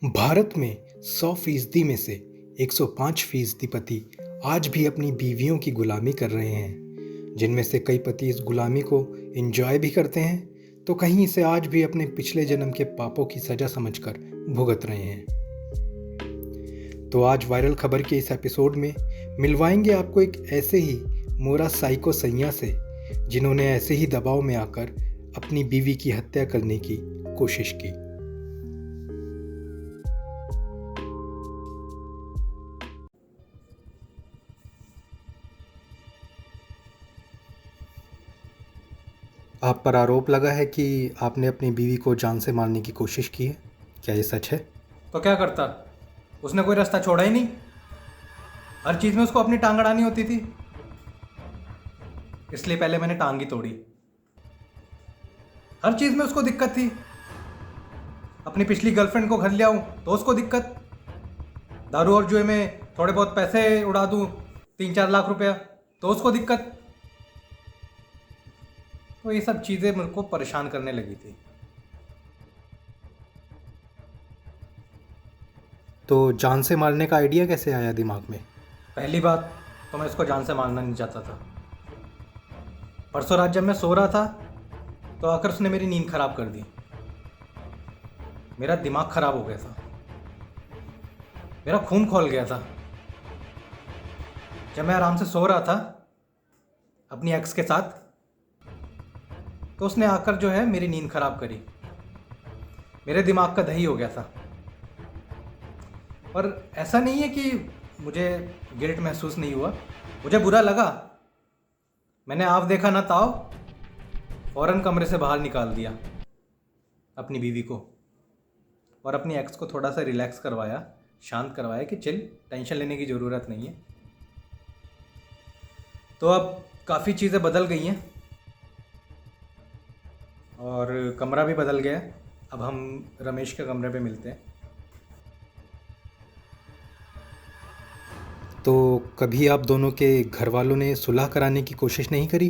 भारत में 100% में से 105% पति आज भी अपनी बीवियों की गुलामी कर रहे हैं, जिनमें से कई पति इस गुलामी को एंजॉय भी करते हैं, तो कहीं इसे आज भी अपने पिछले जन्म के पापों की सजा समझकर भुगत रहे हैं। तो आज वायरल खबर के इस एपिसोड में मिलवाएंगे आपको एक ऐसे ही मोरा साइको सैया से, जिन्होंने ऐसे ही दबाव में आकर अपनी बीवी की हत्या करने की कोशिश की। आप पर आरोप लगा है कि आपने अपनी बीवी को जान से मारने की कोशिश की है। क्या ये सच है? तो क्या करता? उसने कोई रास्ता छोड़ा ही नहीं। हर चीज़ में उसको अपनी टांग अड़ानी होती थी, इसलिए पहले मैंने टांग ही तोड़ी। हर चीज़ में उसको दिक्कत थी। अपनी पिछली गर्लफ्रेंड को घर ले आऊं तो उसको दिक्कत। दारू और जुए में थोड़े बहुत पैसे उड़ा दूं, 3-4 लाख रुपया, तो उसको दिक्कत। तो ये सब चीज़ें मेरे को परेशान करने लगी थी। तो जान से मारने का आइडिया कैसे आया दिमाग में? पहली बात तो मैं उसको जान से मारना नहीं चाहता था। परसों रात जब मैं सो रहा था तो आकर उसने मेरी नींद खराब कर दी। मेरा दिमाग खराब हो गया था, मेरा खून खौल गया था। जब मैं आराम से सो रहा था अपनी एक्स के साथ, तो उसने आकर जो है मेरी नींद खराब करी। मेरे दिमाग का दही हो गया था। और ऐसा नहीं है कि मुझे गिल्ट महसूस नहीं हुआ, मुझे बुरा लगा। मैंने आप देखा ना ताव, फौरन कमरे से बाहर निकाल दिया अपनी बीवी को, और अपनी एक्स को थोड़ा सा रिलैक्स करवाया, शांत करवाया कि चिल, टेंशन लेने की ज़रूरत नहीं है। तो अब काफ़ी चीज़ें बदल गई हैं और कमरा भी बदल गया। अब हम रमेश के कमरे पे मिलते हैं। तो कभी आप दोनों के घर वालों ने सुलह कराने की कोशिश नहीं करी?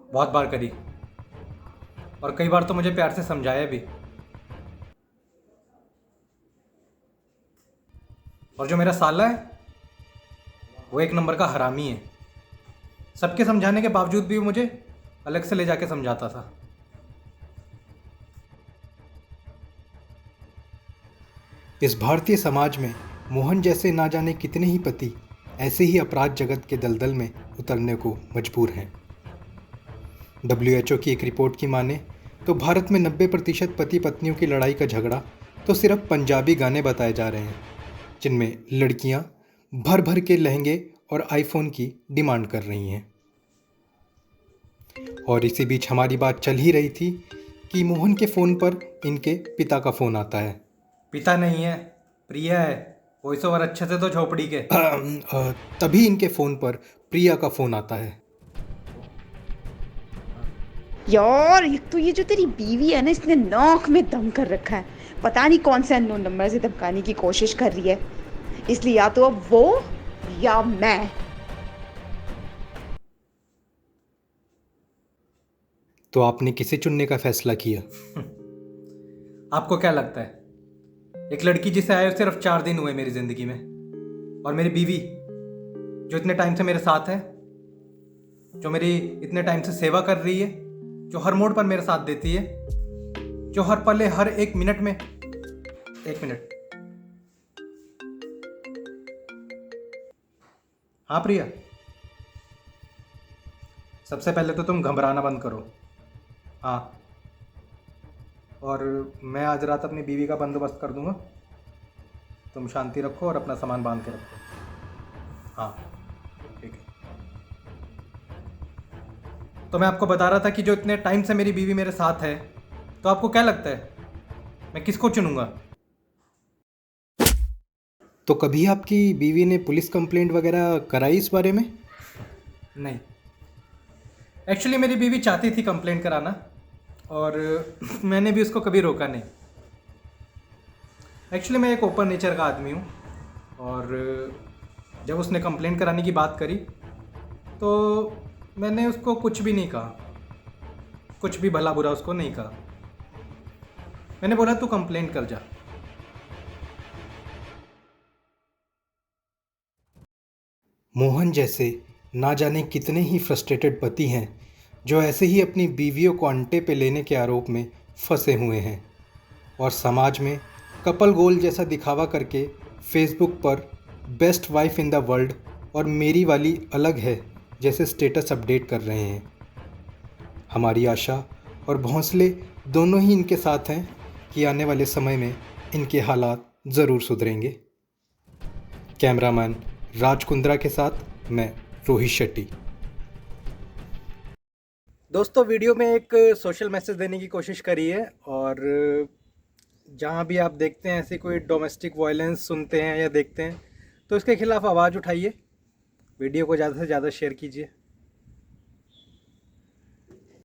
बहुत बार करी, और कई बार तो मुझे प्यार से समझाया भी। और जो मेरा साला है वो एक नंबर का हरामी है। सबके समझाने के बावजूद भी वो मुझे अलग से ले जाके समझाता था। इस भारतीय समाज में मोहन जैसे ना जाने कितने ही पति ऐसे ही अपराध जगत के दलदल में उतरने को मजबूर हैं। WHO की एक रिपोर्ट की माने तो भारत में 90% पति पत्नियों की लड़ाई का झगड़ा तो सिर्फ पंजाबी गाने बताए जा रहे हैं, जिनमें लड़कियां भर भर के लहंगे और आईफोन की डिमांड कर रही हैं। और इसी बीच हमारी बात चल ही रही थी कि मोहन के फ़ोन पर इनके पिता का फ़ोन आता है। पिता नहीं है, प्रिया है। वॉइस ओवर अच्छे से तो झोपड़ी के। तभी इनके फ़ोन पर प्रिया का फ़ोन आता है। यार, एक तो ये जो तेरी बीवी है ना, इसने नाक में दम कर रखा है। पता नहीं कौन से अननोन नंबर से धमकाने की कोशिश कर रही है, इसलिए या तो अब वो या मैं। तो आपने किसे चुनने का फैसला किया? आपको क्या लगता है, एक लड़की जिसे आए सिर्फ 4 दिन हुए मेरी ज़िंदगी में, और मेरी बीवी जो इतने टाइम से मेरे साथ है, जो मेरी इतने टाइम से सेवा कर रही है, जो हर मोड़ पर मेरे साथ देती है, जो हर पले हर एक मिनट में। 1 मिनट। हाँ प्रिया, सबसे पहले तो तुम घबराना बंद करो। हाँ, और मैं आज रात अपनी बीवी का बंदोबस्त कर दूंगा। तुम शांति रखो और अपना सामान बांध के रखो। हाँ ठीक है। तो मैं आपको बता रहा था कि जो इतने टाइम से मेरी बीवी मेरे साथ है, तो आपको क्या लगता है मैं किसको चुनूंगा? तो कभी आपकी बीवी ने पुलिस कंप्लेंट वगैरह कराई इस बारे में? नहीं, एक्चुअली मेरी बीवी चाहती थी कंप्लेंट कराना, और मैंने भी उसको कभी रोका नहीं। एक्चुअली मैं एक ओपन नेचर का आदमी हूँ, और जब उसने कंप्लेंट कराने की बात करी तो मैंने उसको कुछ भी नहीं कहा, कुछ भी भला बुरा उसको नहीं कहा। मैंने बोला तू कंप्लेंट कर जा। मोहन जैसे ना जाने कितने ही फ्रस्ट्रेटेड पति हैं जो ऐसे ही अपनी बीवियों को अंटे पे लेने के आरोप में फंसे हुए हैं और समाज में कपल गोल जैसा दिखावा करके फेसबुक पर best wife in the world और मेरी वाली अलग है जैसे स्टेटस अपडेट कर रहे हैं। हमारी आशा और भौंसले दोनों ही इनके साथ हैं कि आने वाले समय में इनके हालात ज़रूर सुधरेंगे। कैमरामैन राज कुंद्रा के साथ मैं रोहित शेट्टी। दोस्तों, वीडियो में एक सोशल मैसेज देने की कोशिश करी है और जहाँ भी आप देखते हैं ऐसी कोई डोमेस्टिक वायलेंस सुनते हैं या देखते हैं तो इसके खिलाफ़ आवाज़ उठाइए। वीडियो को ज़्यादा से ज़्यादा शेयर कीजिए।